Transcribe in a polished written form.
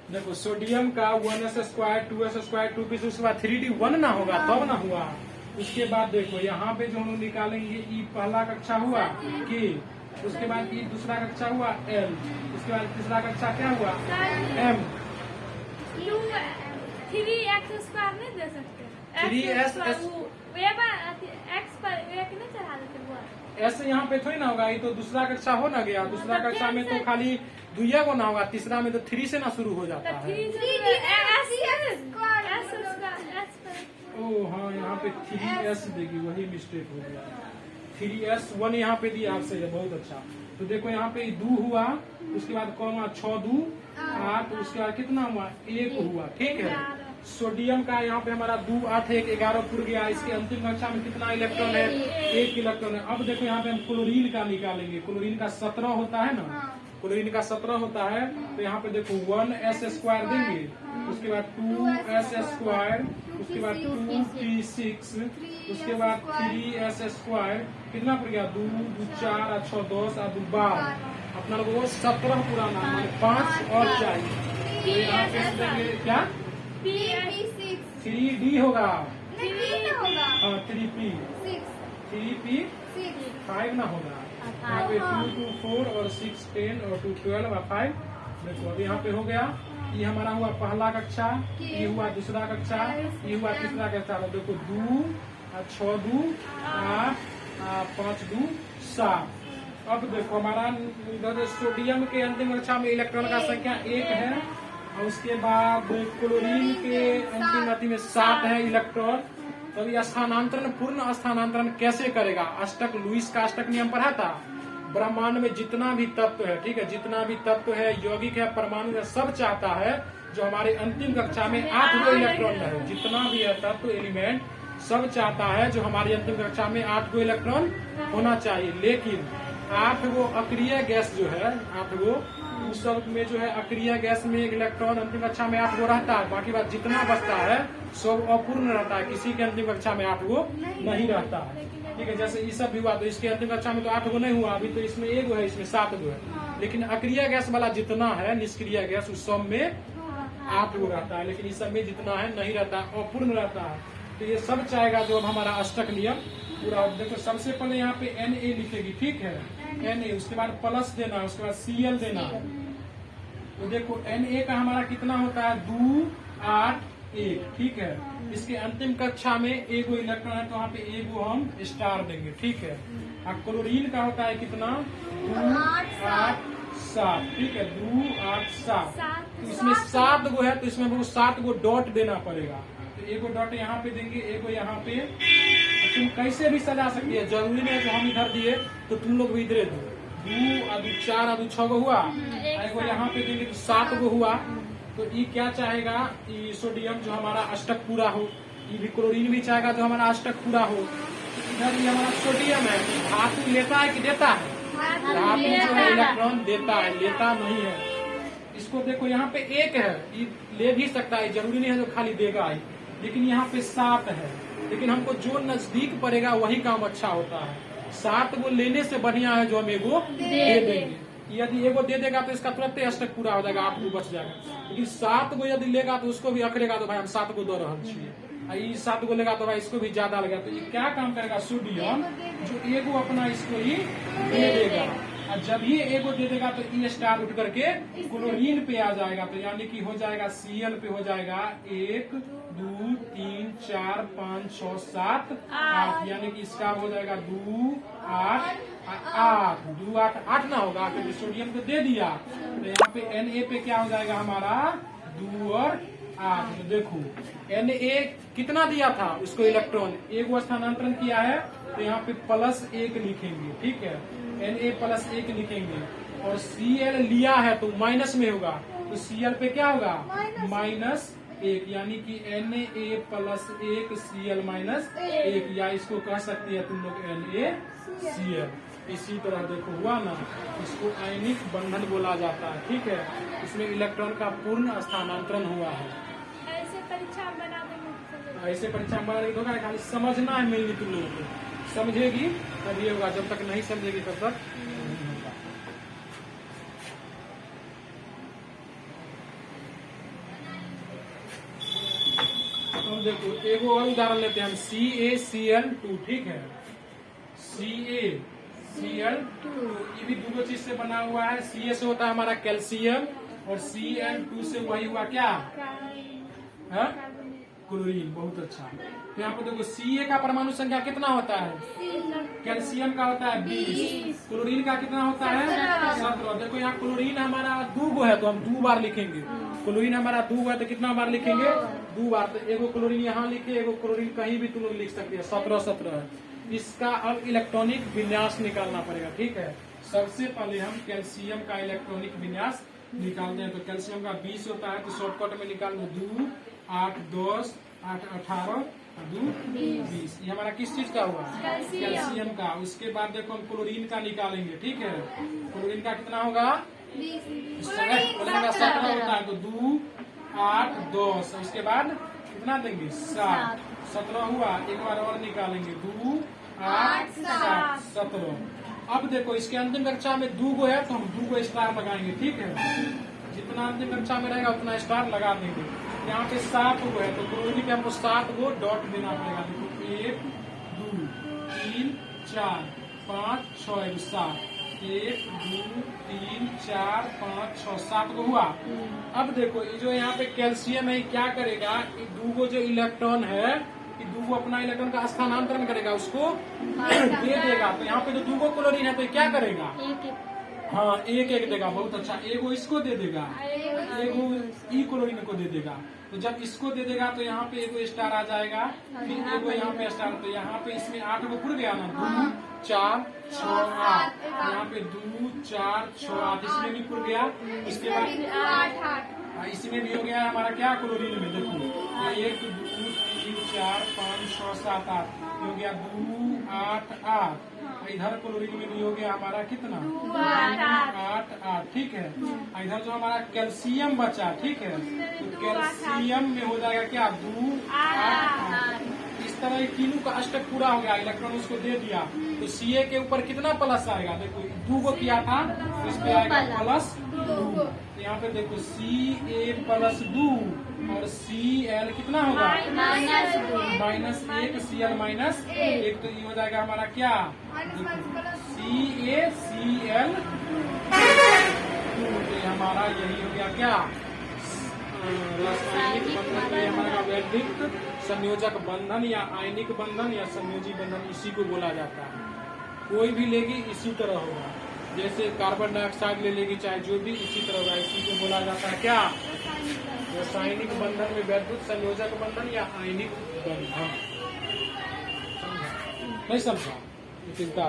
देखो सोडियम का 1s² 2s² 2p उसके बाद 3d1 ना होगा तब ना हुआ। उसके बाद देखो यहाँ पे जो हम लोग निकालेंगे ई पहला कक्षा हुआ के, उसके बाद ई दूसरा कक्षा हुआ एल, उसके बाद तीसरा कक्षा क्या हुआ एम। 3x² नहीं दे सकते? 3s x पर एक नहीं चढ़ा देते वो? ऐसे यहाँ पे थोड़ी ना होगा, ये तो दूसरा कक्षा हो ना गया। दूसरा कक्षा में तो खाली दुइया को ना होगा, तीसरा में तो 3 से ना शुरू हो जाता है। ओ हाँ, यहाँ पे 3s देगी, वही मिस्टेक हो गया। 3s1 यहाँ पे दिया आपसे, बहुत अच्छा। तो देखो यहाँ पे 2 हुआ, उसके बाद कौन हुआ 6 2 8, उसके बाद कितना हुआ 1 हुआ। ठीक है, सोडियम का यहाँ पे हमारा 2 8 1 11 पुर गया। इसके अंतिम कक्षा में कितना इलेक्ट्रॉन है 1 इलेक्ट्रॉन है। अब देखो यहाँ पे हम क्लोरीन का निकालेंगे। क्लोरीन का 17 होता है ना, क्लोरीन का 17 होता है। तो यहाँ पे देखो 1s² देंगे, उसके बाद 2s², उसके बाद 2p6, उसके बाद 3s², कितना पड़ गया 2 2 4 और 6 10 और 2 12। अपना लोगों को 17 पूरा नाम 5 और चाहिए। तो यहाँ पे देंगे क्या 3d होगा, हाँ 3p 5 ना होगा। यहाँ पे 2 2 4 और 6 10 और 2 12 और 5। देखो अभी यहाँ पे हो गया। ये हमारा हुआ पहला कक्षा, ये हुआ दूसरा कक्षा, ये हुआ तीसरा कक्षा। तो देखो 2 6 2 8 5 2 7। अब देखो हमारा इधर सोडियम के अंतिम कक्षा में इलेक्ट्रॉन का संख्या 1 है, और उसके बाद क्लोरीन के अंतिम अति में 7 है इलेक्ट्रॉन। तो ये स्थानांतरण, पूर्ण स्थानांतरण कैसे करेगा? अष्टक, लुईस का अष्टक नियम पढ़ा था। ब्रह्मांड में जितना भी तत्व है, ठीक है, जितना भी तत्व है, यौगिक है, परमाणु है, सब चाहता है जो हमारे अंतिम कक्षा में 8 गो इलेक्ट्रॉन है। जितना भी है तत्व एलिमेंट सब चाहता है जो हमारी अंतिम कक्षा में 8 गो इलेक्ट्रॉन होना चाहिए। लेकिन 8 गो अक्रिय गैस जो है, 8 गो उस सब में जो है अक्रिय गैस में एक इलेक्ट्रॉन अंतिम कक्षा में 8 गो रहता है। बाकी बात जितना बचता है सब अपूर्ण रहता है, किसी के अंतिम कक्षा में 8 गो नहीं रहता है। ठीक है, जैसे ये सब भी हुआ तो इसके अंतिम कक्षा में तो 8 गो नहीं हुआ, अभी तो इसमें 1 गो है, इसमें 7 गो है। लेकिन अक्रिय गैस वाला जितना है, निष्क्रिय गैस, उस सब में 8 गो रहता है। लेकिन इस सब में जितना है नहीं रहता, अपूर्ण रहता है। तो ये सब चाहेगा जो अब हमारा अष्टक नियम पूरा। देखो सबसे पहले यहाँ पे Na लिखेगी, ठीक है, Na, उसके बाद प्लस देना, उसके बाद Cl देना। तो देखो Na का हमारा कितना होता है 2 8 1, ठीक है। इसके अंतिम कक्षा में 1 गो इलेक्ट्रॉन है, तो वहाँ पे 1 गो हम स्टार देंगे, ठीक है। और क्लोरीन का होता है कितना 2 8 7, ठीक है, 2 8 7। तो इसमें 7 गो है, तो इसमें हमको 7 गो डॉट देना पड़ेगा। तो 1 गो डॉट यहाँ पे देंगे, 1 गो यहाँ पे। तुम कैसे भी सजा सकती है, जरूरी नहीं है जो हम इधर दिए तो तुम लोग भी इधर दो। 2 और 2 4 और 2 6 गो हुआ, एक गो यहाँ पे देंगे तो 7 गो हुआ। तो ये क्या चाहेगा, ये सोडियम जो हमारा अष्टक पूरा हो। ये भी क्लोरीन भी चाहेगा जो हमारा अष्टक पूरा हो। इधर ये हमारा सोडियम है, धातु लेता है कि देता है? धातु जो है इलेक्ट्रॉन देता है, लेता नहीं है। इसको देखो यहाँ पे 1 है, ये ले भी सकता है, जरूरी नहीं है जो खाली देगा ही। लेकिन यहाँ पे 7 है, लेकिन हमको जो नजदीक पड़ेगा वही काम अच्छा होता है। 7 गो लेने से बढ़िया है जो हम 1 गो दे देंगे। यदि 1 गो दे देगा तो इसका तुरंत अष्टक पूरा हो जाएगा, 8 गो बच जाएगा। लेकिन 7 गो यदि लेगा तो उसको भी अखरेगा, तो भाई हम 7 गो दे रहे छिए। 7 गो लेगा तो भाई इसको भी ज्यादा लगेगा। तो ये क्या काम करेगा सोडियम, जो 1 गो अपना इसको ही दे देगा। और जब ये 1 गो दे देगा तो ई स्टार उठ करके क्लोरीन पे आ जाएगा। तो यानी कि हो जाएगा Cl पे हो जाएगा 1 2 3 4 5 6 7 8, यानी कि इसका हो जाएगा 2 8 8 2 8 8 ना होगा क्योंकि सोडियम को दे दिया। तो यहाँ पे Na पे क्या हो जाएगा हमारा 2 और 8। तो देखो Na कितना दिया था उसको इलेक्ट्रॉन, 1 गो स्थानांतरण किया है, तो यहाँ पे +1 लिखेंगे, ठीक है। Na +1 लिखेंगे, और Cl लिया है तो माइनस में होगा, तो Cl पे क्या होगा -1, यानी कि Na +1 Cl -1, या इसको कह सकती है तुम लोग NaCl। इसी तरह देखो हुआ ना, इसको आयनिक बंधन बोला जाता है, ठीक है। इसमें इलेक्ट्रॉन का पूर्ण स्थानांतरण हुआ है। ऐसे परीक्षा बना देंगे, ऐसे परीक्षा में होगा, खाली समझना है मेनली, तुम लोगों को समझेगी तब ये होगा, जब तक नहीं समझेगी तब तक नहीं होगा। देखो एक और उदाहरण लेते हैं हम, CaCl2, ठीक है, CaCl2 ये भी दो चीज से बना हुआ है। Ca से होता है हमारा कैल्शियम और Cl2 से वही हुआ क्या, है क्लोरीन। बहुत अच्छा। तो यहाँ पे देखो Ca का परमाणु संख्या कितना होता है, कैल्शियम का होता है 20, क्लोरीन का कितना होता है 17। देखो यहाँ क्लोरीन हमारा 2 गो है तो हम 2 बार लिखेंगे। क्लोरीन हमारा 2 गो है तो कितना बार लिखेंगे, 2 बार। तो एगो क्लोरीन यहाँ लिखे, एगो क्लोरीन कहीं भी तुम लोग लिख सकते हैं, 17 है। इसका अब इलेक्ट्रॉनिक विन्यास निकालना पड़ेगा, ठीक है। सबसे पहले हम कैल्शियम का इलेक्ट्रॉनिक विन्यास निकालते हैं। तो कैल्शियम का 20 होता है, तो शॉर्टकट में निकाल लो 2, 8, 10, 8, 18, 2, 20। ये हमारा किस चीज का हुआ, कैल्शियम का। उसके बाद देखो हम क्लोरीन का निकालेंगे, ठीक है। क्लोरीन का कितना होगा, क्लोरीन का 17 होता है, तो 2, 8, 10। उसके बाद कितना देंगे 7, 17 हुआ। एक बार और निकालेंगे, 2, 8, 7, 17। अब देखो इसके अंतिम कक्षा में 2 गो है तो हम 2 गो स्टार लगाएंगे, ठीक है। जितना अंतिम कक्षा में रहेगा उतना स्टार लगा देंगे। यहाँ पे 7 गो है तो क्लोरीन पे हमको 7 गो डॉट देना पड़ेगा। देखो 1, 2, 3, 4, 5, 6, 7, 1, 2, 3, 4, 5, 6, 7 गो हुआ। अब देखो ये जो यहाँ पे कैल्शियम है क्या करेगा, 2 गो जो इलेक्ट्रॉन है, 2 गो अपना इलेक्ट्रॉन का स्थानांतरण करेगा, उसको दे देगा। तो यहाँ पे जो 2 गो क्लोरीन है तो ये क्या करेगा, हाँ 1-1 देगा। बहुत अच्छा। एगो इसको दे देगा, एगो ई क्लोरीन को दे देगा। तो जब इसको दे देगा तो यहाँ पे एगो स्टार आ जाएगा, फिर एगो यहाँ पे स्टार। तो यहाँ पे इसमें 8 गो पूर गया ना, 2, 4, 6, 8। यहाँ पे 2, 4, 6, 8 इसमें भी पूर गया। इसके बाद इसमें भी हो गया हमारा क्या, क्लोरीन में देखो 1, 2, 3, 4, 5, 6, 7, 8 हो गया, 2, 8, 8। इधर क्लोरीन में भी हो गया हमारा कितना, 8, 8, ठीक है। इधर जो हमारा कैल्शियम बचा, ठीक है, तो कैल्शियम में हो जाएगा क्या, 2, 8, 8। इस तरह तीनों का अष्टक पूरा हो गया, इलेक्ट्रॉन उसको दे दिया। तो Ca के ऊपर कितना प्लस आएगा, देखो 2 गो किया था तो इस पे आएगा +2। यहाँ पे देखो Ca+2 और Cl कितना होगा -1, Cl-1। तो ये हो जाएगा हमारा क्या, CaCl2। तो हमारा यही हो गया क्या, रासायनिक बंधन में हमारा वैद्युत संयोजक बंधन या आयनिक बंधन या संयोजी बंधन, इसी को बोला जाता है। कोई भी लेगी इसी तरह होगा, जैसे कार्बन डाइऑक्साइड ले लेगी चाहे जो भी, इसी तरह होगा। इसी को बोला जाता है क्या, रासायनिक बंधन में वैद्युत संयोजक बंधन या आयनिक बंधन। नहीं समझा, चिंता